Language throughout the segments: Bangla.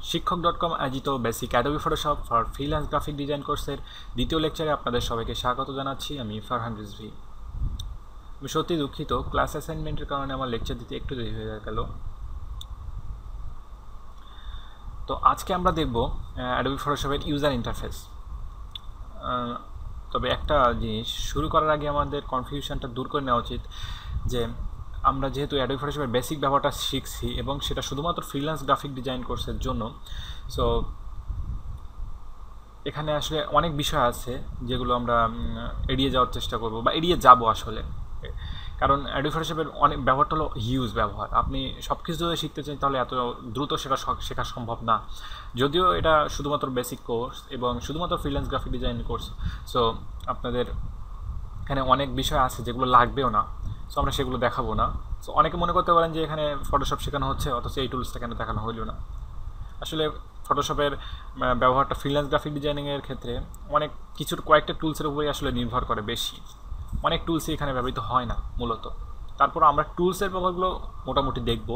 শিক্ষক.com আয়োজিত basic Adobe Photoshop for freelance graphic design কোর্সের দ্বিতীয় লেকচারে আপনাদের সবাইকে স্বাগত জানাচ্ছি। আমি ফারহান রিজভী। আমি সত্যি দুঃখিত, ক্লাস অ্যাসাইনমেন্টের কারণে আমার লেকচার দিতে একটু দেরি হয়ে গেল। তো আজকে আমরা দেখব অ্যাডোবি ফটোশপের ইউজার ইন্টারফেস। তবে একটা জিনিস শুরু করার আগে আমাদের কনফিউশনটা দূর করে নেওয়া উচিত যে আমরা যেহেতু অ্যাডোবি ফটোশপের বেসিক ব্যবহারটা শিখছি এবং সেটা শুধুমাত্র ফ্রিল্যান্স গ্রাফিক ডিজাইন কোর্সের জন্য, সো এখানে আসলে অনেক বিষয় আছে যেগুলো আমরা এড়িয়ে যাওয়ার চেষ্টা করব বা এড়িয়ে যাব আসলে। কারণ অ্যাডোবি ফটোশপের অনেক ব্যবহারটা হলো হিউজ ব্যবহার। আপনি সব কিছু যদি শিখতে চান তাহলে এত দ্রুত সেটা শেখা সম্ভব না। যদিও এটা শুধুমাত্র বেসিক কোর্স এবং শুধুমাত্র freelance graphic design course, so আপনাদের এখানে অনেক বিষয় আছে যেগুলো লাগবেও না, সো আমরা সেগুলো দেখাবো না। সো অনেকে মনে করতে পারেন যে এখানে ফটোশপ শেখানো হচ্ছে অথচ এই টুলসটা কেন দেখানো হইল না। আসলে ফটোশপের ব্যবহারটা ফ্রিল্যান্স গ্রাফিক ডিজাইনিংয়ের ক্ষেত্রে অনেক কয়েকটা টুলসের উপরেই আসলে নির্ভর করে বেশি। অনেক টুলসই এখানে ব্যবহৃত হয় না মূলত। তারপর আমরা টুলসের ব্যবহারগুলো মোটামুটি দেখব,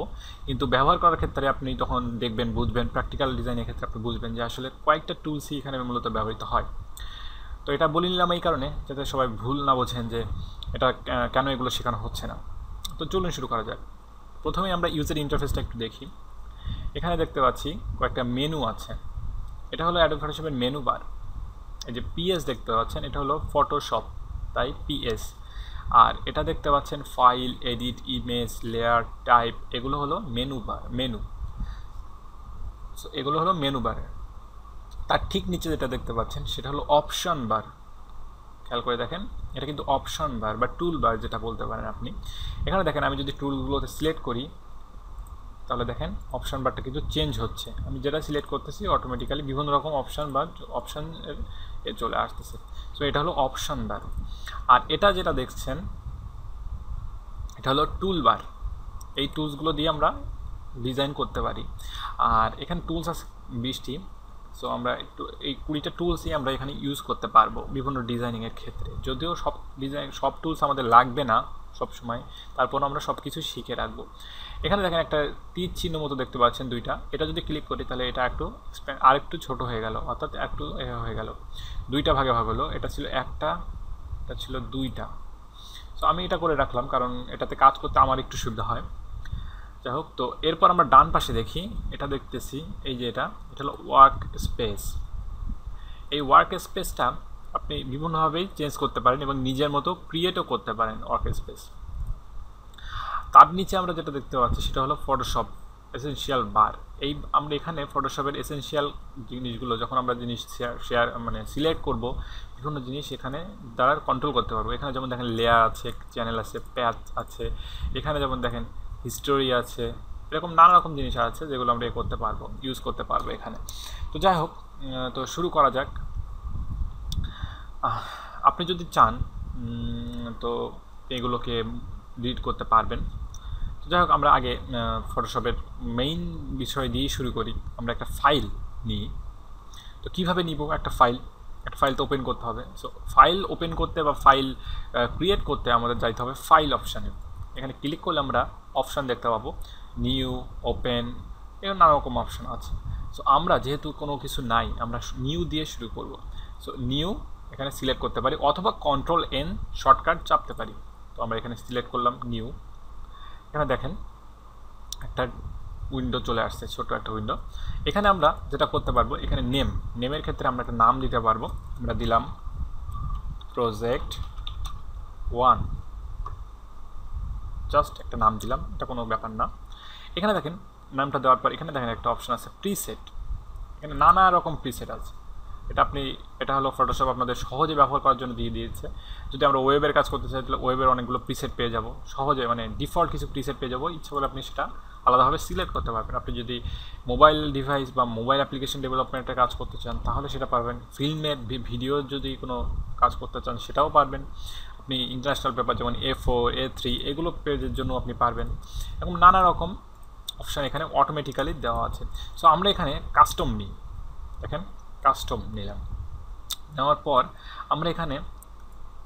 কিন্তু ব্যবহার করার ক্ষেত্রে আপনি তখন দেখবেন, বুঝবেন, প্র্যাকটিক্যাল ডিজাইনের ক্ষেত্রে আপনি বুঝবেন যে আসলে কয়েকটা টুলসই এখানে মূলত ব্যবহৃত হয়। তো এটা বলে নিলাম এই কারণে যাতে সবাই ভুল না বোঝেন যে এটা কেন এগুলো শেখানো হচ্ছে না। তো চলুন শুরু করা যাক। প্রথমে আমরা ইউজার ইন্টারফেসটা একটু দেখি। এখানে দেখতে পাচ্ছি কয়েকটা মেনু আছে। এটা হলো অ্যাডোবি ফটোশপের মেনু বার। এই যে পিএস দেখতে পাচ্ছেন, এটা হলো ফটোশপ, তাই পিএস। আর এটা দেখতে পাচ্ছেন file, edit, image, layer, type, এগুলো হলো মেনু বার, মেনু। সো এগুলো হলো মেনু বার। তার ঠিক নিচে যেটা দেখতে পাচ্ছেন সেটা হলো অপশন বার। খেয়াল করে দেখেন, এটা কিন্তু অপশন বার বা টুল বার যেটা বলতে পারেন আপনি। এখানে দেখেন আমি যদি টুলগুলোতে সিলেক্ট করি তাহলে দেখেন অপশন বারটা কিন্তু চেঞ্জ হচ্ছে। আমি যেটা সিলেক্ট করতেছি অটোমেটিক্যালি বিভিন্ন রকম অপশন এ চলে আসতেছে। সো এটা হলো অপশন বার। আর এটা যেটা দেখছেন এটা হলো টুল বার। এই টুলসগুলো দিয়ে আমরা ডিজাইন করতে পারি। আর এখানে টুলস আছে 20টি। সো আমরা একটু এই 20টা টুলসই আমরা এখানে ইউজ করতে পারবো বিভিন্ন ডিজাইনিংয়ের ক্ষেত্রে। যদিও সব টুলস আমাদের লাগবে না সব সময়, তারপর আমরা সব কিছু শিখে রাখবো। এখানে দেখেন একটা তীর চিহ্ন মতো দেখতে পাচ্ছেন দুইটা। এটা যদি ক্লিক করি তাহলে এটা আরেকটু ছোট হয়ে গেল, অর্থাৎ একটু হয়ে গেল, দুইটা ভাগে ভাগ হলো। এটা ছিল একটা, এটা ছিল দুইটা। সো আমি এটা করে রাখলাম কারণ এটাতে কাজ করতে আমার একটু সুবিধা হয়। যাই হোক, তো এরপর আমরা ডান পাশে দেখি, এটা দেখতেছি এই যে এটা হলো ওয়ার্ক স্পেস। এই ওয়ার্ক স্পেসটা আপনি বিভিন্নভাবেই চেঞ্জ করতে পারেন এবং নিজের মতো ক্রিয়েটও করতে পারেন ওয়ার্ক স্পেস। তার নিচে আমরা যেটা দেখতে পাচ্ছি সেটা হলো ফটোশপ এসেনশিয়াল বার। আমরা এখানে ফটোশপের এসেনশিয়াল জিনিসগুলো যখন আমরা সিলেক্ট করব, বিভিন্ন জিনিস এখানে দ্বারা কন্ট্রোল করতে পারবো। এখানে যেমন দেখেন লেয়ার আছে, চ্যানেল আছে, প্যাথ আছে, এখানে যেমন দেখেন হিস্টোরি আছে, এরকম নানা রকম জিনিস আছে যেগুলো আমরা করতে পারবো, ইউজ করতে পারবো এখানে। তো যাই হোক, তো শুরু করা যাক। আপনি যদি চান তো এগুলোকে ডিলিট করতে পারবেন। তো যাই হোক, আমরা আগে ফটোশপের মেইন বিষয় দিয়ে শুরু করি। আমরা একটা ফাইল নিই। তো কীভাবে নিব একটা ফাইল তো ওপেন করতে হবে। সো ফাইল ওপেন করতে বা ফাইল ক্রিয়েট করতে আমাদের যাইতে হবে ফাইল অপশানে। এখানে ক্লিক করলে আমরা অপশান দেখতে পাবো, নিউ, ওপেন, এরকম নানা রকম অপশান আছে। সো আমরা যেহেতু কোনো কিছু নাই, আমরা নিউ দিয়ে শুরু করব। সো নিউ এখানে সিলেক্ট করতে পারি অথবা Ctrl+N শর্টকাট চাপতে পারি। তো আমরা এখানে সিলেক্ট করলাম নিউ। এখানে দেখেন একটা উইন্ডো চলে আসছে, ছোট একটা উইন্ডো। এখানে আমরা যেটা করতে পারবো, এখানে নেমের ক্ষেত্রে আমরা একটা নাম দিতে পারবো। আমরা দিলাম প্রজেক্ট 1, জাস্ট একটা নাম দিলাম, এটা কোনো ব্যাপার না। এখানে দেখেন নামটা দেওয়ার পর এখানে দেখেন একটা অপশন আছে প্রিসেট। এখানে নানা রকম প্রিসেট আছে। এটা হলো ফটোশপ আপনাদের সহজে ব্যবহার করার জন্য দিয়ে দিয়েছে। যদি আমরা ওয়েবের কাজ করতে চাই তাহলে ওয়েবের অনেকগুলো প্রিসেট পেয়ে যাব সহজে, ডিফল্ট কিছু প্রিসেট পেয়ে যাবো। ইচ্ছা করলে আপনি সেটা আলাদাভাবে সিলেক্ট করতে পারবেন। আপনি যদি মোবাইল ডিভাইস বা মোবাইল অ্যাপ্লিকেশন ডেভেলপমেন্টের কাজ করতে চান তাহলে সেটা পারবেন। ফিল্মের ভিডিও যদি কোনো কাজ করতে চান সেটাও পারবেন। আপনি ইন্টারন্যাশনাল পেপার যেমন A4, A3 এগুলো পেজের জন্য আপনি পারবেন। এবং নানা রকম অপশান এখানে অটোমেটিক্যালি দেওয়া আছে। সো আমরা এখানে কাস্টম নিই। দেখেন কাস্টম নিলাম। নেওয়ার পর আমরা এখানে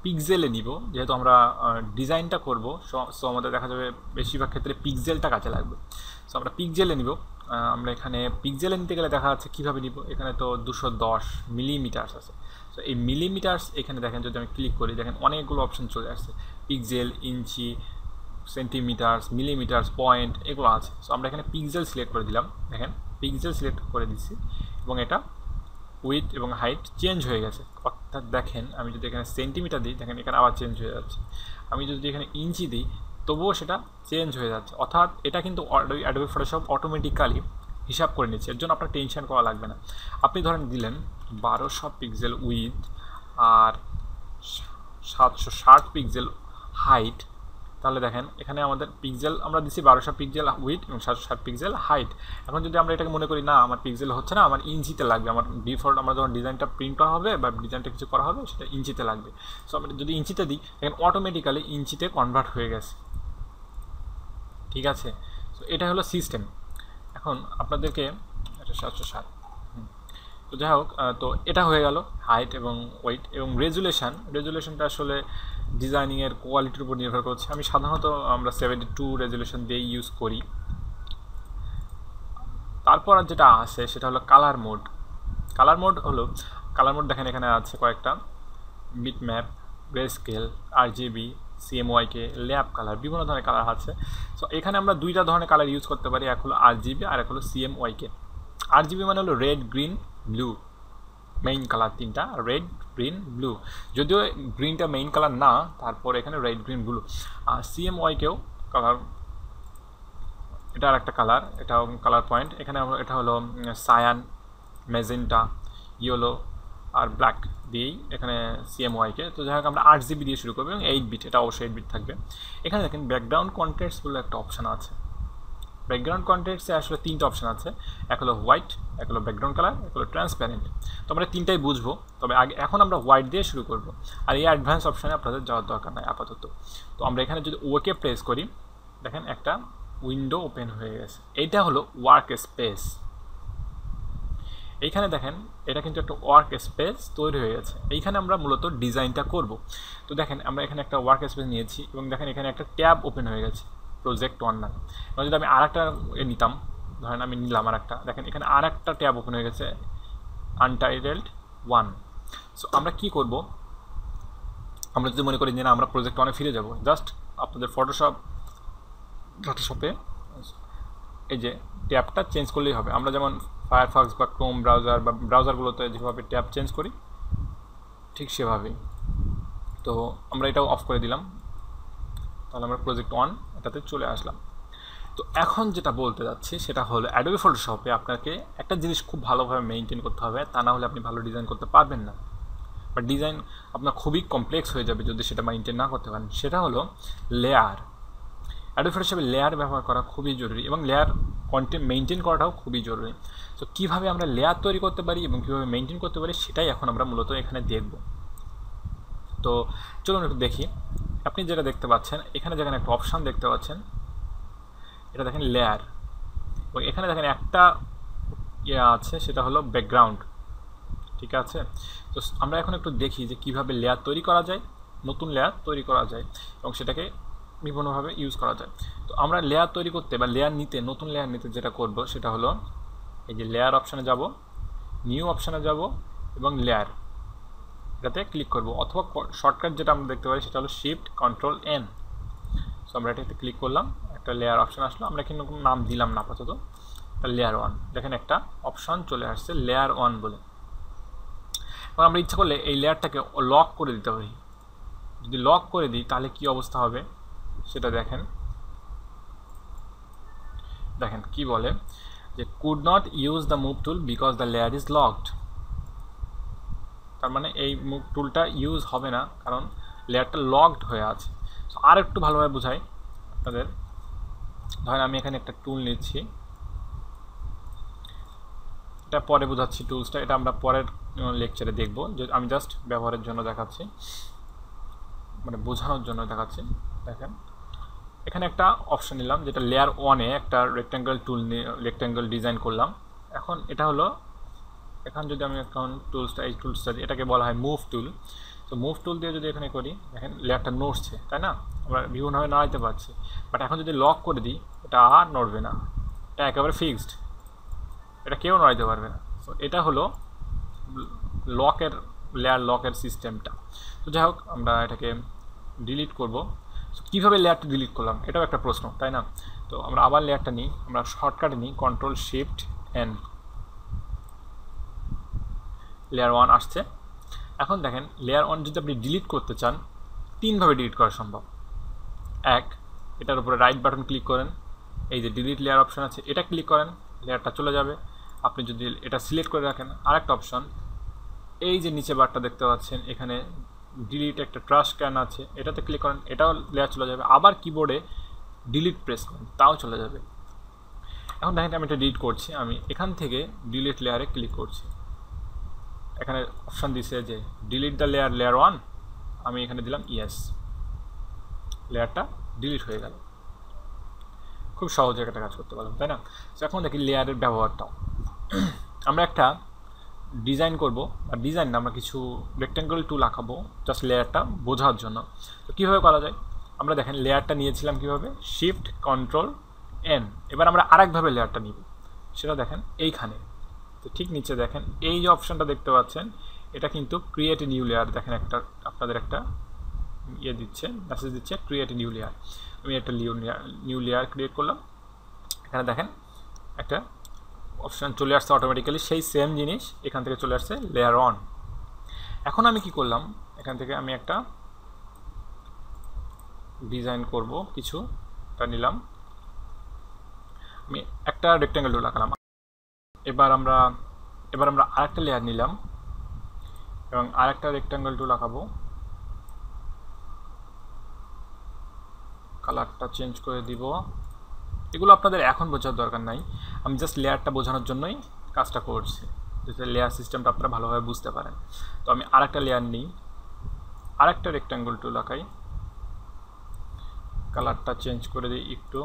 পিক্সেলে নিব, যেহেতু আমরা ডিজাইনটা করব। সো আমাদের দেখা যাবে বেশিরভাগ ক্ষেত্রে পিক্সেলটা কাজে লাগবে। সো আমরা পিক্সেলে নিব। আমরা এখানে পিক্সেলে নিতে গেলে দেখা যাচ্ছে কীভাবে নিব, এখানে তো 210 মিলিমিটার্স আছে। তো এই মিলিমিটার্স এখানে দেখেন যদি আমি ক্লিক করি দেখেন অনেকগুলো অপশন চলে আসছে, পিক্সেল, ইঞ্চি, সেন্টিমিটার্স, মিলিমিটার্স, পয়েন্ট, এগুলো আছে। সো আমরা এখানে পিক্সেল সিলেক্ট করে দিলাম, দেখেন পিক্সেল সিলেক্ট করে দিচ্ছি এবং এটা উইথ এবং হাইট চেঞ্জ হয়ে গেছে। অর্থাৎ দেখেন আমি যদি এখানে সেন্টিমিটার দিই দেখেন এখানে আবার চেঞ্জ হয়ে যাচ্ছে, আমি যদি এখানে ইঞ্চি দিই তবুও সেটা চেঞ্জ হয়ে যাচ্ছে। অর্থাৎ এটা কিন্তু অ্যাডোবি ফটোশপ অটোমেটিক্যালি হিসাব করে নিচ্ছে, এর জন্য আপনার টেনশন করা লাগবে না। আপনি ধরেন দিলেন 1200 পিক্সেল উইথ আর 760 পিক্সেল হাইট, তাহলে দেখেন এখানে আমাদের পিক্সেল আমরা দিচ্ছি 1200 পিক্সেল উইথ এবং 760 পিক্সেল হাইট। এখন যদি আমরা এটাকে মনে করি না আমার পিক্সেল হচ্ছে না, আমার ইঞ্চিতে লাগবে, আমার ডিফল্ট আমরা যখন ডিজাইনটা প্রিন্ট করা হবে বা ডিজাইনটা কিছু করা হবে সেটা ইঞ্চিতে লাগবে। সো আমরা যদি ইঞ্চিতে দিই দেখেন অটোমেটিক্যালি ইঞ্চিতে কনভার্ট হয়ে গেছে, ঠিক আছে। সো এটা হলো সিস্টেম। এখন আপনাদেরকে এটা 760, তো যাই হোক, তো এটা হয়ে গেল হাইট এবং ওয়েট এবং রেজুলেশনটা আসলে ডিজাইনিংয়ের কোয়ালিটির উপর নির্ভর করছে। আমি সাধারণত আমরা 72 রেজুলেশন দিয়ে ইউজ করি। তারপর যেটা আছে সেটা হলো কালার মোড। কালার মোড দেখেন এখানে আছে কয়েকটা, bit map, gray scale, RGB, CMYK, lab colour, বিভিন্ন ধরনের কালার আছে। সো এখানে আমরা দুইটা ধরনের কালার ইউজ করতে পারি, এক হলো RGB আর এক হলো CMYK। RGB মানে হলো red, green, blue, main colour তিনটা, রেড, গ্রিন, ব্লু। যদিও গ্রিনটা মেইন কালার না, তারপর এখানে রেড, গ্রিন, ব্লু। আর CMYKও কালার, এটা আর একটা কালার, এটাও কালার পয়েন্ট। এখানে এটা হলো সায়ান, ম্যাজেন্টা, ইয়েলো আর ব্ল্যাক দিয়েই এখানে CMYK। তো যাই হোক আমরা 8GB দিয়ে শুরু করবো এবং 8 বিট, এটা অবশ্যই 8 বিট থাকবে। এখানে দেখেন ব্যাকগ্রাউন্ড কন্টেন্টস বলে একটা অপশান আছে। ব্যাকগ্রাউন্ড কন্টেন্টসে আসলে তিনটা অপশান আছে, এক হলো হোয়াইট, এক হলো ব্যাকগ্রাউন্ড কালার, এক হলো ট্রান্সপ্যারেন্ট। তো আমরা তিনটাই বুঝবো, তবে এখন আমরা হোয়াইট দিয়ে শুরু করব। আর এই অ্যাডভান্স অপশানে আপনাদের যাওয়ার দরকার নাই আপাতত। তো আমরা এখানে যদি ওকে প্রেস করি দেখেন একটা উইন্ডো ওপেন হয়ে গেছে, এইটা হলো ওয়ার্ক স্পেস। এইখানে দেখেন এটা কিন্তু একটা ওয়ার্ক স্পেস তৈরি হয়ে গেছে, এইখানে আমরা মূলত ডিজাইনটা করব। তো দেখেন আমরা এখানে একটা ওয়ার্ক স্পেস নিয়েছি এবং দেখেন এখানে একটা ট্যাব ওপেন হয়ে গেছে, প্রজেক্ট 1 নামে। এবং যদি আমি আর একটা নিতাম, ধরেন আমি নিলাম আর একটা, দেখেন এখানে আর একটা ট্যাব ওপেন হয়ে গেছে, আনটাইটেলড 1। সো আমরা কি করব, আমরা যদি মনে করি যে না আমরা প্রজেক্ট 1-এ ফিরে যাব, জাস্ট আপনাদের ফটোশপে এই যে ট্যাবটা চেঞ্জ করলেই হবে। আমরা যেমন ফায়ারফক্স বা ক্রোম ব্রাউজার বা ব্রাউজারগুলোতে যেভাবে ট্যাব চেঞ্জ করি ঠিক সেভাবেই। তো আমরা এটাও অফ করে দিলাম, তাহলে আমরা প্রজেক্ট 1 এটাতে চলে আসলাম। তো এখন যেটা বলতে যাচ্ছি সেটা হলো অ্যাডোবি ফটোশপে আপনাকে একটা জিনিস খুব ভালোভাবে মেনটেন করতে হবে, তা না হলে আপনি ভালো ডিজাইন করতে পারবেন না, বা ডিজাইন আপনার খুবই কমপ্লেক্স হয়ে যাবে যদি সেটা মেনটেন না করতে পারেন। সেটা হলো লেয়ার। অ্যাডোবি ফটোশপে লেয়ার ব্যবহার করা খুবই জরুরি এবং লেয়ার কন্টেন্ট মেনটেন করাটাও খুবই জরুরি। তো কীভাবে আমরা লেয়ার তৈরি করতে পারি এবং কীভাবে মেনটেন করতে পারি সেটাই এখন আমরা মূলত এখানে দেখব। তো চলুন একটু দেখি। আপনি যেটা দেখতে পাচ্ছেন এখানে যেখানে একটা অপশান দেখতে পাচ্ছেন এটা দেখেন লেয়ার, এবং এখানে দেখেন একটা আছে সেটা হলো ব্যাকগ্রাউন্ড, ঠিক আছে। তো আমরা এখন একটু দেখি যে কীভাবে লেয়ার তৈরি করা যায়, নতুন লেয়ার তৈরি করা যায় এবং সেটাকে বিভিন্নভাবে ইউজ করা যায়। তো আমরা লেয়ার তৈরি করতে বা লেয়ার নিতে, নতুন লেয়ার নিতে যেটা করব সেটা হলো এই যে লেয়ার অপশানে যাব, নিউ অপশানে যাব এবং লেয়ার এটাতে ক্লিক করব, অথবা শর্টকাট যেটা আমরা দেখতে পারি সেটা হলো Shift Ctrl N। সো আমরা এটাতে ক্লিক করলাম, একটা লেয়ার অপশান আসলো, আমরা কিন্তু কোনো নাম দিলাম না আপাতত, লেয়ার 1। দেখেন একটা অপশান চলে আসছে লেয়ার 1 বলে। এবং আমরা ইচ্ছা করলে এই লেয়ারটাকে লক করে দিতে পারি। যদি লক করে দিই তাহলে কি অবস্থা হবে সেটা দেখেন। দেখেন কি বলে যে could not use the move tool because the layer is locked। তার মানে এই মুভ টুলটা ইউজ হবে না কারণ লেয়ারটা লকড হয়ে আছে। আর একটু ভালোভাবে বোঝাই আপনাদের, ধরেন আমি এখানে একটা টুল নিচ্ছি, এটা পরে বোঝাচ্ছি টুলসটা, এটা আমরা পরের লেকচারে দেখব, যে আমি জাস্ট ব্যবহারের জন্য দেখাচ্ছি, মানে বোঝানোর জন্য দেখাচ্ছি। দেখেন এখানে একটা অপশন নিলাম যেটা লেয়ার 1-এ একটা রেক্ট্যাঙ্গেল টুল নিয়ে রেক্ট্যাঙ্গেল ডিজাইন করলাম। এখন এটা হলো, এখন যদি আমি এখন টুলসটা এই টুলসটা দিই, এটাকে বলা হয় মুভ টুল। তো মুভ টুল দিয়ে যদি এখানে করি দেখেন লেয়ারটা নড়ছে, তাই না, আমরা বিভিন্নভাবে নাড়াইতে পারছি। বাট এখন যদি লক করে দিই এটা আর নড়বে না, এটা একেবারে ফিক্সড। এটা কেউ নড়াইতে পারবে না। সো এটা হলো লকের লেয়ার লকের সিস্টেমটা। তো যাই হোক, আমরা এটাকে ডিলিট করব। সো কীভাবে লেয়ারটা ডিলিট করলাম এটাও একটা প্রশ্ন, তাই না? তো আমরা আবার লেয়ারটা নিই, আমরা শর্টকাটে নিই Ctrl+Shift+N, লেয়ার 1 আসছে। এখন দেখেন লেয়ার 1 যদি আপনি ডিলিট করতে চান, 3ভাবে ডিলিট করা সম্ভব। এক, এটার উপরে রাইট বাটন ক্লিক করেন, এই যে ডিলিট লেয়ার অপশন আছে এটা ক্লিক করেন, লেয়ারটা চলে যাবে। আপনি যদি এটা সিলেক্ট করে রাখেন, আরেকটা অপশন, এই যে নিচে বারটা দেখতে পাচ্ছেন এখানে ডিলিট একটা ট্রাশ ক্যান আছে, এটাতে ক্লিক করেন, এটাও লেয়ার চলে যাবে। আবার কিবোর্ডে ডিলিট প্রেস করেন, তাও চলে যাবে। এখন দেখেন আমি এটা ডিলিট করছি, আমি এখান থেকে ডিলিট লেয়ারে ক্লিক করছি। এখানে অপশান দিছে যে ডিলিট দ্য লেয়ার, লেয়ার 1, আমি এখানে দিলাম ইয়েস, লেয়ারটা ডিলিট হয়ে গেল। খুব সহজে একটা কাজ করতে পারলাম, তাই না? তো এখন দেখি লেয়ারের ব্যবহারটাও। আমরা একটা ডিজাইন করব, আর ডিজাইন না, আমরা কিছু রেক্ট্যাঙ্গেল টুল আঁকাবো জাস্ট লেয়ারটা বোঝার জন্য। তো কীভাবে করা যায়, আমরা দেখেন লেয়ারটা নিয়েছিলাম কীভাবে, Shift+Ctrl+N। এবার আমরা আরেকভাবে লেয়ারটা নিব, সেটা দেখেন এইখানে। তো ঠিক নিচে দেখেন এই যে অপশানটা দেখতে পাচ্ছেন, এটা কিন্তু ক্রিয়েট এ নিউ লেয়ার। দেখেন একটা আপনাদের একটা ইয়ে দিচ্ছে, মেসেজ দিচ্ছে ক্রিয়েট এ নিউ লেয়ার। আমি একটা নিউ লেয়ার ক্রিয়েট করলাম। এখানে দেখেন একটা অপশান চলে আসছে অটোমেটিক্যালি, সেই সেম জিনিস এখান থেকে চলে আসছে লেয়ার 1। এখন আমি কি করলাম, এখান থেকে আমি একটা ডিজাইন করব, কিছুটা নিলাম, আমি একটা রেক্ট্যাঙ্গেল টুল আঁকালাম। এবার আমরা আরেকটা লেয়ার নিলাম এবং আরেকটা রেক্ট্যাঙ্গেল টুল আঁকাবো। কালারটা চেঞ্জ করে দিব। এগুলো আপনাদের এখন বোঝার দরকার নাই, আমি জাস্ট লেয়ারটা বোঝানোর জন্যই কাজটা করছি, যাতে লেয়ার সিস্টেমটা আপনারা ভালোভাবে বুঝতে পারেন। তো আমি আরেকটা লেয়ার নিই, আরেকটা রেক্ট্যাঙ্গেল টুল আঁকাই, কালারটা চেঞ্জ করে দিই একটু।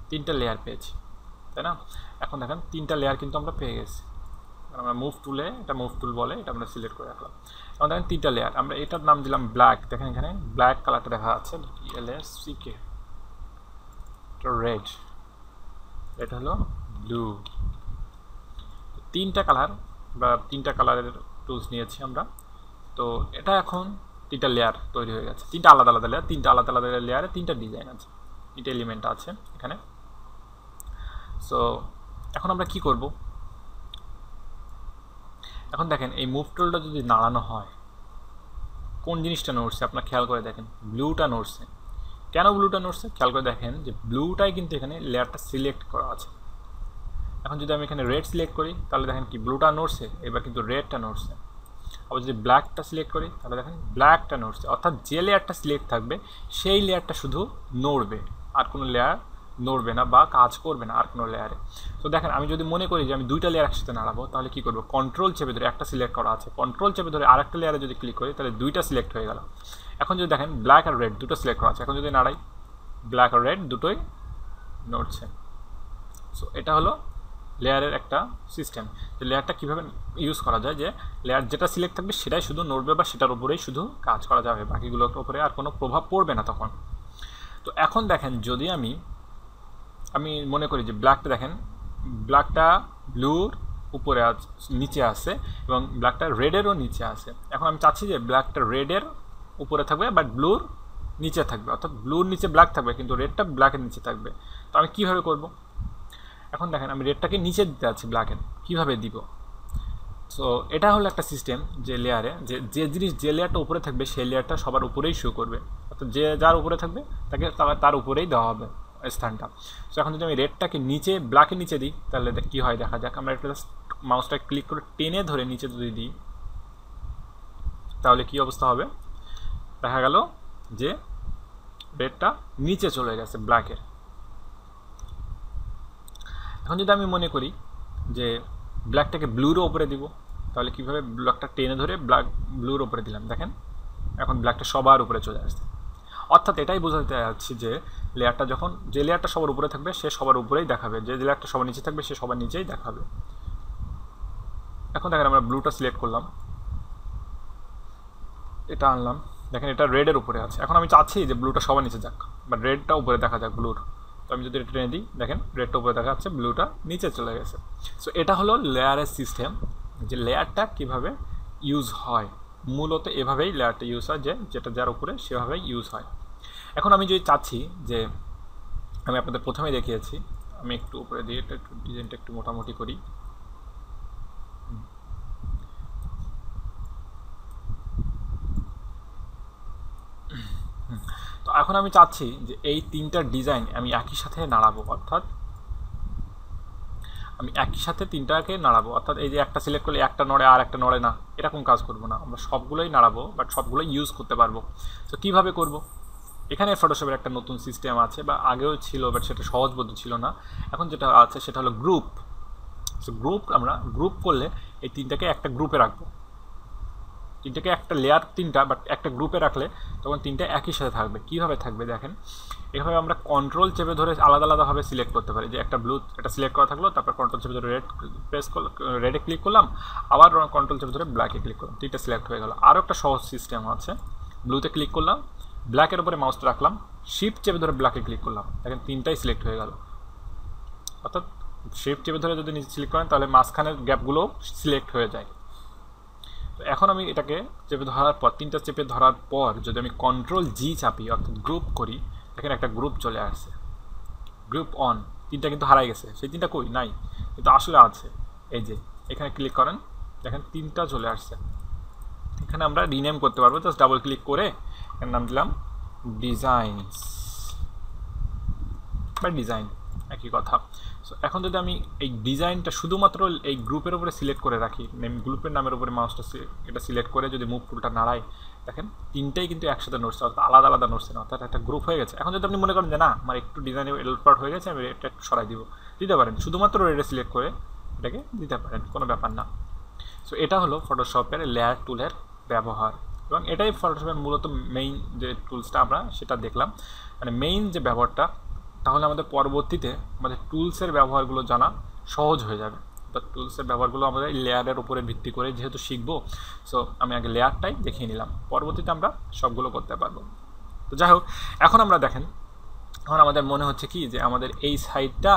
তিনটা লেয়ার পেয়েছি, তাই না? এখন দেখেন তিনটা লেয়ার কিন্তু আমরা পেয়ে গেছি। আমরা মুভ টুলে, এটা মুভ টুল বলে, এটা আমরা সিলেক্ট করে রাখলাম। এখন দেখেন তিনটা লেয়ার, আমরা এটার নাম দিলাম ব্ল্যাক। দেখেন এখানে ব্ল্যাক কালারটা দেখা যাচ্ছে, LSCK, রেড, এটা হলো ব্লু। তিনটা কালার বা তিনটা কালারের টুলস নিয়েছি আমরা। তো এটা এখন তিনটা লেয়ার তৈরি হয়ে গেছে, তিনটা আলাদা আলাদা লেয়ার, তিনটা আলাদা আলাদা লেয়ারে তিনটা ডিজাইন আছে, তিনটা এলিমেন্ট আছে এখানে। সো এখন আমরা কি করব, এখন দেখেন এই মুভ টুলটা যদি নাড়ানো হয়, কোন জিনিসটা নড়ছে আপনার খেয়াল করে দেখেন, ব্লুটা নড়ছে। কেন ব্লুটা নড়ছে খেয়াল করে দেখেন যে ব্লুটাই কিন্তু এখানে লেয়ারটা সিলেক্ট করা আছে। এখন যদি আমি এখানে রেড সিলেক্ট করি তাহলে দেখেন কি ব্লুটা নড়ছে, এবার কিন্তু রেডটা নড়ছে। আবার যদি ব্ল্যাকটা সিলেক্ট করি তাহলে দেখেন ব্ল্যাকটা নড়ছে। অর্থাৎ যে লেয়ারটা সিলেক্ট থাকবে সেই লেয়ারটা শুধু নড়বে, আর কোনো লেয়ার নড়বে না বা কাজ করবে না আর কোনো লেয়ারে। তো দেখেন আমি যদি মনে করি যে আমি দুইটা লেয়ার একসাথে নাড়াবো, তাহলে কী করবো, কন্ট্রোল চেপে ধরে, একটা সিলেক্ট করা আছে, কন্ট্রোল চেপে ধরে আরেকটা লেয়ারে যদি ক্লিক করি তাহলে দুইটা সিলেক্ট হয়ে গেল। এখন যদি দেখেন ব্ল্যাক আর রেড দুটো সিলেক্ট করা আছে, এখন যদি নাড়াই ব্ল্যাক আর রেড দুটোই নড়ছে। সো এটা হলো লেয়ারের একটা সিস্টেম, যে লেয়ারটা কীভাবে ইউজ করা যায়, যে লেয়ার যেটা সিলেক্ট থাকবে সেটাই শুধু নড়বে বা সেটার উপরেই শুধু কাজ করা যাবে, বাকিগুলোর উপরে আর কোনো প্রভাব পড়বে না তখন। তো এখন দেখেন যদি আমি মনে করি যে ব্ল্যাকটা, দেখেন ব্ল্যাকটা ব্লুর উপরে নিচে আছে এবং ব্ল্যাকটা রেডেরও নিচে আছে। এখন আমি চাচ্ছি যে ব্ল্যাকটা রেডের উপরে থাকবে বাট ব্লুর নিচে থাকবে, অর্থাৎ ব্লুর নিচে ব্ল্যাক থাকবে কিন্তু রেডটা ব্ল্যাকের নিচে থাকবে। তো আমি কীভাবে করব, এখন দেখেন আমি রেডটাকে নিচে দিতে যাচ্ছি ব্ল্যাকের, কীভাবে দিব। সো এটা হলো একটা সিস্টেম যে লেয়ারে যে জিনিস যে লেয়ারটা উপরে থাকবে সেই লেয়ারটা সবার উপরেই শো করবে, অর্থাৎ যে যার উপরে থাকবে তাকে তার উপরেই দেওয়া হবে স্থানটা। সো এখন যদি আমি রেডটাকে নিচে ব্ল্যাকের নিচে দিই তাহলে কী হয় দেখা যাক। আমরা একটা মাউসটা ক্লিক করে টেনে ধরে নিচে যদি দিই তাহলে কী অবস্থা হবে, দেখা গেল যে রেডটা নিচে চলে গেছে ব্ল্যাকের। এখন যদি আমি মনে করি যে ব্ল্যাকটাকে ব্লুরও উপরে দিব, তাহলে কীভাবে, ব্ল্যাকটা টেনে ধরে ব্লুর উপরে দিলাম, দেখেন এখন ব্ল্যাকটা সবার উপরে চলে আসছে। অর্থাৎ এটাই বোঝাতে যাচ্ছি যে লেয়ারটা যখন, যে লেয়ারটা সবার উপরে থাকবে সে সবার উপরেই দেখাবে, যে লেয়ারটা সবার নিচে থাকবে সে সবার নিচেই দেখাবে। এখন দেখেন আমরা ব্লুটা সিলেক্ট করলাম, এটা আনলাম, দেখেন এটা রেডের উপরে আছে। এখন আমি চাচ্ছি যে ব্লুটা সবার নিচে যাক, বা রেডটা উপরে দেখা যাক ব্লুর। তো আমি যদি টেনে দিই দেখেন রেডটা উপরে দেখা যাচ্ছে, ব্লুটা নিচে চলে গেছে। সো এটা হলো লেয়ারের সিস্টেম, যে লেয়ারটা কিভাবে ইউজ হয়। মূলত এভাবেই লেয়ারটা ইউজ হয়, যে যেটা যার উপরে সেভাবেই ইউজ হয়। এখন আমি যদি চাচ্ছি যে, আমি আপনাদের প্রথমেই দেখিয়েছি, আমি একটু উপরে দিয়ে এটা একটু ডিজাইনটা একটু মোটামুটি করি। তো এখন আমি চাচ্ছি যে এই তিনটা ডিজাইন আমি একই সাথে নাড়াবো, অর্থাৎ আমি একই সাথে তিনটাকে নাড়াবো, অর্থাৎ এই যে একটা সিলেক্ট করলে একটা নড়ে আর একটা নড়ে না, এরকম কাজ করবো না, আমরা সবগুলোই নাড়াবো, বাট সবগুলোই ইউজ করতে পারবো। তো কীভাবে করব? এখানে ফটোশপের একটা নতুন সিস্টেম আছে, বা আগেও ছিল, বাট সেটা সহজবোধ্য ছিল না। এখন যেটা আছে সেটা হলো গ্রুপ। সো গ্রুপ, আমরা গ্রুপ করলে এই তিনটাকে একটা গ্রুপে রাখবো, তিনটাকে একটা লেয়ার তিনটা, বাট একটা গ্রুপে রাখলে তখন তিনটা একই সাথে থাকবে। কীভাবে থাকবে দেখেন, এভাবে আমরা কন্ট্রোল চেপে ধরে আলাদা আলাদাভাবে সিলেক্ট করতে পারি। যে একটা ব্লু এটা সিলেক্ট করা থাকলো, তারপর কন্ট্রোল চেপে ধরে রেড প্রেস করলাম, রেডে ক্লিক করলাম, আবার কন্ট্রোল চেপে ধরে ব্ল্যাকে ক্লিক করলাম, তিনটা সিলেক্ট হয়ে গেল। আরও একটা সহজ সিস্টেম আছে, ব্লুতে ক্লিক করলাম, ব্ল্যাকের উপরে মাউসটা রাখলাম, শিফট চেপে ধরে ব্ল্যাকে ক্লিক করলাম, দেখেন তিনটাই সিলেক্ট হয়ে গেল। অর্থাৎ শিফট চেপে ধরে যদি নিচে সিলেক্ট করেন তাহলে মাঝখানের গ্যাপগুলোও সিলেক্ট হয়ে যায়। তো এখন আমি এটাকে চেপে ধরার পর, তিনটা চেপে ধরার পর যদি আমি কন্ট্রোল জি চাপি, অর্থাৎ গ্রুপ করি, দেখেন একটা গ্রুপ চলে আসছে, গ্রুপ অন। তিনটা কিন্তু হারাই গেছে, সেই তিনটা কই নাই, কিন্তু আসলে আছে। এই যে এখানে ক্লিক করেন, দেখেন তিনটা চলে আসছে। এখানে আমরা রিনেম করতে পারবো, জাস্ট ডাবল ক্লিক করে এর নাম দিলাম ডিজাইনস বা ডিজাইন, একই কথা। সো এখন যদি আমি এই ডিজাইনটা শুধুমাত্র এই গ্রুপের উপরে সিলেক্ট করে রাখি, গ্রুপের নামের উপরে মাউসটা এটা সিলেক্ট করে যদি মুভ টুলটা নাড়াই, দেখেন তিনটাই কিন্তু একসাথে নড়ছে, অর্থাৎ আলাদা আলাদা নড়ছে না, অর্থাৎ একটা গ্রুপ হয়ে গেছে। এখন যদি আপনি মনে করেন যে না আমার একটু ডিজাইনে এলপার্ট হয়ে গেছে, আমি এটা একটু সরাই দিতে পারেন, শুধুমাত্র রেডে সিলেক্ট করে এটাকে দিতে পারেন, কোনো ব্যাপার না। সো এটা হলো ফটোশপের লেয়ার টুলের ব্যবহার, এবং এটাই ফটোশপের মূলত মেইন যে টুলসটা আমরা সেটা দেখলাম, মানে মেইন যে ব্যবহারটা। তাহলে আমাদের পরবর্তীতে আমাদের টুলসের ব্যবহারগুলো জানা সহজ হয়ে যাবে। অর্থাৎ টুলসের ব্যবহারগুলো আমাদের লেয়ারের উপরে ভিত্তি করে যেহেতু শিখবো, সো আমি আগে লেয়ারটাই দেখিয়ে নিলাম, পরবর্তীতে আমরা সবগুলো করতে পারবো। তো যাই হোক, এখন আমরা দেখেন, এখন আমাদের মনে হচ্ছে কি যে আমাদের এই সাইডটা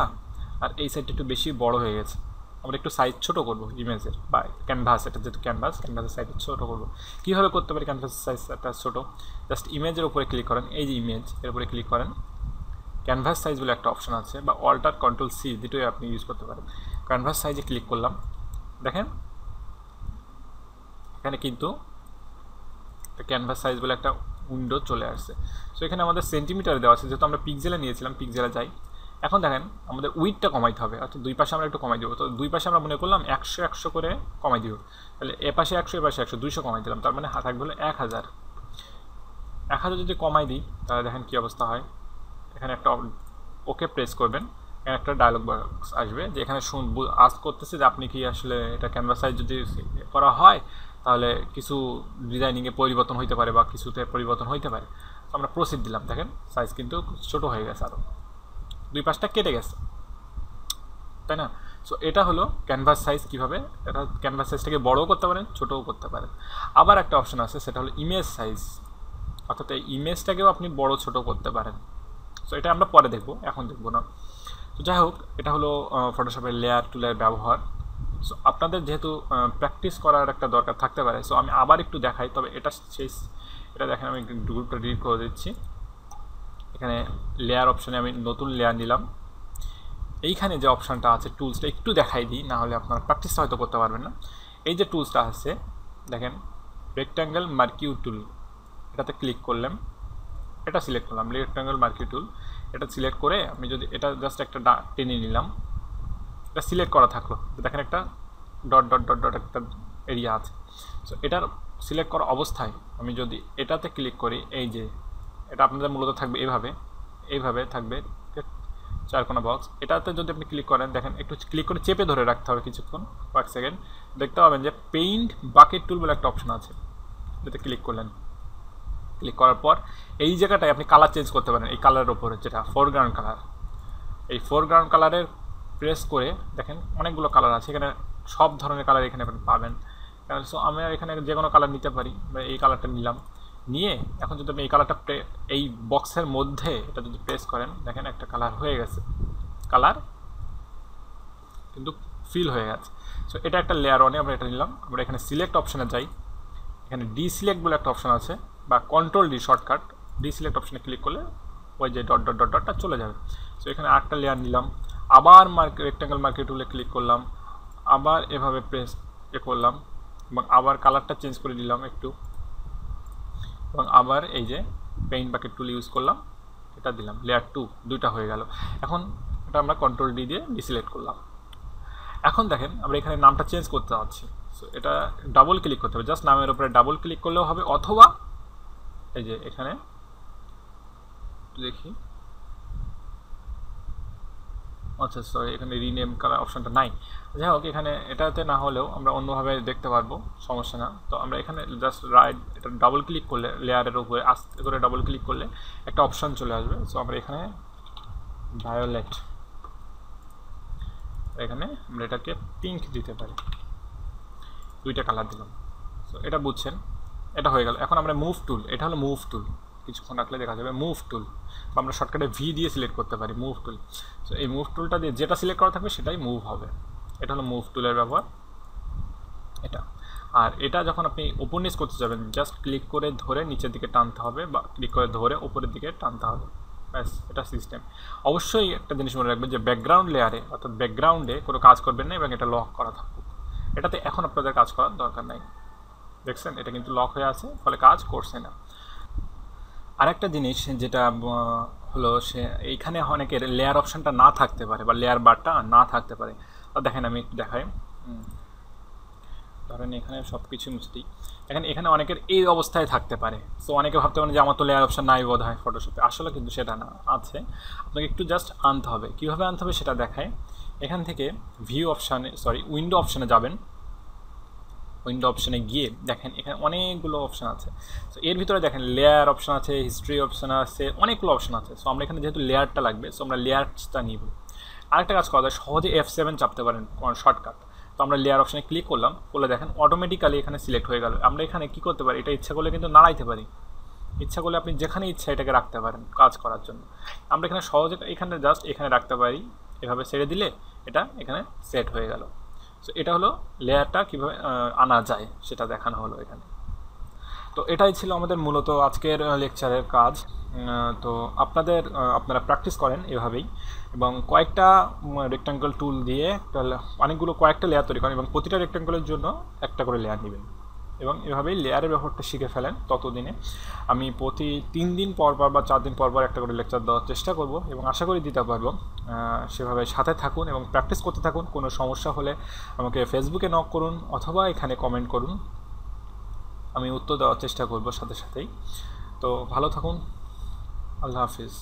আর এই সাইডটা একটু বেশি বড় হয়ে গেছে, আমরা একটু সাইজ ছোটো করবো ইমেজের, বা ক্যানভাস, এটা যেহেতু ক্যানভাসের সাইজ ছোটো করবো। কীভাবে করতে পারি ক্যানভাসের সাইজটা ছোটো? জাস্ট ইমেজের উপরে ক্লিক করেন, এই যে ইমেজ এর উপরে ক্লিক করেন, ক্যানভাস সাইজ বলে একটা অপশন আছে, বা অল্টার কন্ট্রোল সি দুটোই আপনি ইউজ করতে পারেন। ক্যানভাস সাইজে ক্লিক করলাম, দেখেন এখানে কিন্তু ক্যানভাস সাইজ বলে একটা উইন্ডো চলে আসছে। সো এখানে আমাদের সেন্টিমিটার দেওয়া আছে, যেহেতু আমরা পিক্সেলে নিয়েছিলাম, পিক্সেলে যাই। এখন দেখেন আমাদের উইডটা কমাইতে হবে, অর্থাৎ দুই পাশে আমরা একটু কমাই দেবো। তো দুই পাশে আমরা মনে করলাম 100 করে কমাই দিব, তাহলে এ পাশে 100 এ পাশে 100, 200 কমাই দিলাম, তার মানে থাকবে হলো 1000। যদি কমাই দিই তাহলে দেখেন কী অবস্থা হয়। এখানে একটা ওকে প্রেস করবেন, এখানে একটা ডায়লগ বক্স আসবে, যে এখানে আস্ক করতেছে যে আপনি কি আসলে এটা ক্যানভাস সাইজ যদি করা হয় তাহলে কিছু ডিজাইনিংয়ে পরিবর্তন হইতে পারে বা কিছুতে পরিবর্তন হইতে পারে। তো আমরা প্রসিড দিলাম, দেখেন সাইজ কিন্তু ছোটো হয়ে গেছে, আরও দুই পাশটা কেটে গেছে, তাই না? সো এটা হলো ক্যানভাস সাইজ। কীভাবে এটা ক্যানভাস সাইজটাকে বড়ও করতে পারেন, ছোটোও করতে পারেন। আবার একটা অপশন আছে, সেটা হলো ইমেজ সাইজ, অর্থাৎ এই ইমেজটাকেও আপনি বড় ছোটো করতে পারেন। সো এটা আমরা পরে দেখব, এখন দেখব না। তো যাই হোক, এটা হলো ফটোশপের লেয়ার টুলের ব্যবহার। সো আপনাদের যেহেতু প্র্যাকটিস করার একটা দরকার থাকতে পারে, সো আমি আবার একটু দেখাই, তবে এটা এটা দেখেন আমি গ্রুপটা ডিলিট করে দিচ্ছি। এখানে লেয়ার অপশানে আমি নতুন লেয়ার নিলাম। এইখানে যে অপশানটা আছে টুলসটা একটু দেখাই দিই, না হলে আপনারা প্র্যাকটিসটা হয়তো করতে পারবেন না। এই যে টুলসটা আছে দেখেন, রেক্ট্যাঙ্গেল মার্কিউ টুল, এটাতে ক্লিক করলাম, এটা সিলেক্ট করলাম রেক্ট্যাঙ্গেল মার্কিউ টুল। এটা সিলেক্ট করে আমি যদি এটা জাস্ট একটা টেনে নিলাম, এটা সিলেক্ট করা থাকলো, দেখেন একটা ডট ডট ডট ডট একটা এরিয়া আছে। সো এটার সিলেক্ট করা অবস্থায় আমি যদি এটাতে ক্লিক করি, এই যে এটা আপনাদের মূলত থাকবে এইভাবে থাকবে চারকোনা বক্স। এটাতে যদি আপনি ক্লিক করেন, দেখেন একটু ক্লিক করে চেপে ধরে রাখতে হবে কিছুক্ষণ, কয়েক সেকেন্ড, দেখতে পাবেন যে পেইন্ট বাকেট টুল বলে একটা অপশন আছে। এটাতে ক্লিক করলেন, ক্লিক করার পর এই জায়গাটায় আপনি কালার চেঞ্জ করতে পারেন। এই কালারের ওপরে যেটা ফোরগ্রাউন্ড কালার, এই ফোরগ্রাউন্ড কালারের প্রেস করে দেখেন অনেকগুলো কালার আছে, এখানে সব ধরনের কালার এখানে আপনি পাবেন। সো আমি এখানে যে কোনো কালার নিতে পারি, এই কালারটা নিলাম, নিয়ে এখন যদি আপনি এই কালারটা এই বক্সের মধ্যে এটা যদি প্রেস করেন, দেখেন একটা কালার হয়ে গেছে, কালার কিন্তু ফিল হয়ে গেছে। সো এটা একটা লেয়ার ওয়ানে আমরা এটা নিলাম। আমরা এখানে সিলেক্ট অপশানে যাই, এখানে ডিসিলেক্ট বলে একটা অপশান আছে, বা কন্ট্রোল ডি শর্টকাট, ডিসিলেক্ট অপশানে ক্লিক করলে ওই যে ডট ডট ডট ডটটা চলে যাবে। সো এখানে আরেকটা লেয়ার নিলাম, আবার রেক্টাঙ্গেল মার্কেট টুলে ক্লিক করলাম, আবার এভাবে প্রেস করলাম এবং আবার কালারটা চেঞ্জ করে দিলাম একটু, এবং আবার এই যে পেইন্ট বাকেট টুল ইউজ করলাম, এটা দিলাম, লেয়ার 2 দুইটা হয়ে গেল। এখন এটা আমরা কন্ট্রোল ডি দিয়ে ডিসিলেক্ট করলাম। এখন দেখেন আমরা এখানে নামটা চেঞ্জ করতে চাচ্ছি, সো এটা ডাবল ক্লিক করতে হবে, জাস্ট নামের উপরে ডাবল ক্লিক করলেও হবে, অথবা এই যে এখানে দেখি, আচ্ছা সরি এখানে রিনেম করার অপশনটা নাই, যাই হোক এখানে এটাতে না হলেও আমরা অন্যভাবে দেখতে পারবো, সমস্যা না। তো আমরা এখানে জাস্ট রাইট এটা ডাবল ক্লিক করলে লেয়ারের উপরে আস্তে করে ডাবল ক্লিক করলে একটা অপশন চলে আসবে। সো আমরা এখানে ভায়োলেট, এখানে আমরা এটাকে পিঙ্ক দিতে পারি, দুইটা কালার দিলাম। সো এটা বুঝছেন, এটা হয়ে গেল। এখন আমরা মুভ টুল, এটা হলো মুভ টুল, কিছুক্ষণ রাখলে দেখা যাবে মুভ টুল, বা আমরা শর্টকাটে ভি দিয়ে সিলেক্ট করতে পারি মুভ টুল। সো এই মুভ টুলটা দিয়ে যেটা সিলেক্ট করা থাকবে সেটাই মুভ হবে, এটা হলো মুভ টুলের ব্যবহার এটা। আর এটা যখন আপনি ওপেনিস করতে যাবেন, জাস্ট ক্লিক করে ধরে নিচের দিকে টানতে হবে, বা ক্লিক করে ধরে উপরের দিকে টানতে হবে, ব্যাস এটা সিস্টেম। অবশ্যই একটা জিনিস মনে রাখবেন যে ব্যাকগ্রাউন্ড লেয়ারে অর্থাৎ ব্যাকগ্রাউন্ডে কোনো কাজ করবেন না এবং এটা লক করা থাকুক, এটাতে এখন আপনাদের কাজ করার দরকার নাই। দেখছেন এটা কিন্তু লক হয়ে আছে, ফলে কাজ করছে না। আরেকটা জিনিস যেটা হলো, সে এইখানে অনেকের লেয়ার অপশানটা না থাকতে পারে বা লেয়ার বারটা না থাকতে পারে। তো দেখেন আমি একটু দেখাই, ধরেন এখানে সব কিছু মুছতেই এখানে অনেকের এই অবস্থায় থাকতে পারে। সো অনেকে ভাবতে পারেন যে আমার তো লেয়ার অপশান নাই বোধ হয় ফটোশপে, আসলে কিন্তু সেটা না, আছে। আপনাকে একটু জাস্ট আনতে হবে, কীভাবে আনতে হবে সেটা দেখায়। এখান থেকে ভিউ অপশানে উইন্ডো অপশানে যাবেন, উইন্ডো অপশানে গিয়ে দেখেন এখানে অনেকগুলো অপশান আছে। সো এর ভিতরে দেখেন লেয়ার অপশান আছে, হিস্ট্রি অপশান আছে, অনেকগুলো অপশান আছে। সো আমরা এখানে যেহেতু লেয়ারটা লাগবে, সো আমরা লেয়ারটা নিব। আরেকটা কাজ করা যায়, সহজে F7 চাপতে পারেন শর্টকাট। তো আমরা লেয়ার অপশানে ক্লিক করলাম, করলে দেখেন অটোমেটিক্যালি এখানে সিলেক্ট হয়ে গেল। আমরা এখানে কী করতে পারি, এটা ইচ্ছা করলে কিন্তু নাড়াইতে পারি, ইচ্ছা করলে আপনি যেখানে ইচ্ছা এটাকে রাখতে পারেন কাজ করার জন্য। আমরা এখানে সহজে এখানে জাস্ট এখানে রাখতে পারি, এভাবে ছেড়ে দিলে এটা এখানে সেট হয়ে গেল। সো এটা হলো লেয়ারটা কীভাবে আনা যায় সেটা দেখানো হলো এখানে। তো এটাই ছিল আমাদের মূলত আজকের লেকচারের কাজ। তো আপনারা প্র্যাকটিস করেন এভাবেই, এবং কয়েকটা রেক্ট্যাঙ্গেল টুল দিয়ে কয়েকটা লেয়ার তৈরি করেন এবং প্রতিটা রেক্ট্যাঙ্গেলের জন্য একটা করে লেয়ার নেবেন, এবং এভাবেই লেয়ারের ব্যাপারটা শিখে ফেলেন। ততদিনে আমি প্রতি 3 দিন পর বা 4 দিন পর একটা করে লেকচার দেওয়ার চেষ্টা করব, এবং আশা করি দিতে পারবো। সেভাবে সাথে থাকুন এবং প্র্যাকটিস করতে থাকুন। কোনো সমস্যা হলে আমাকে ফেসবুকে নক করুন অথবা এখানে কমেন্ট করুন, আমি উত্তর দেওয়ার চেষ্টা করব সাথে সাথেই। তো ভালো থাকুন, আল্লাহ হাফিজ।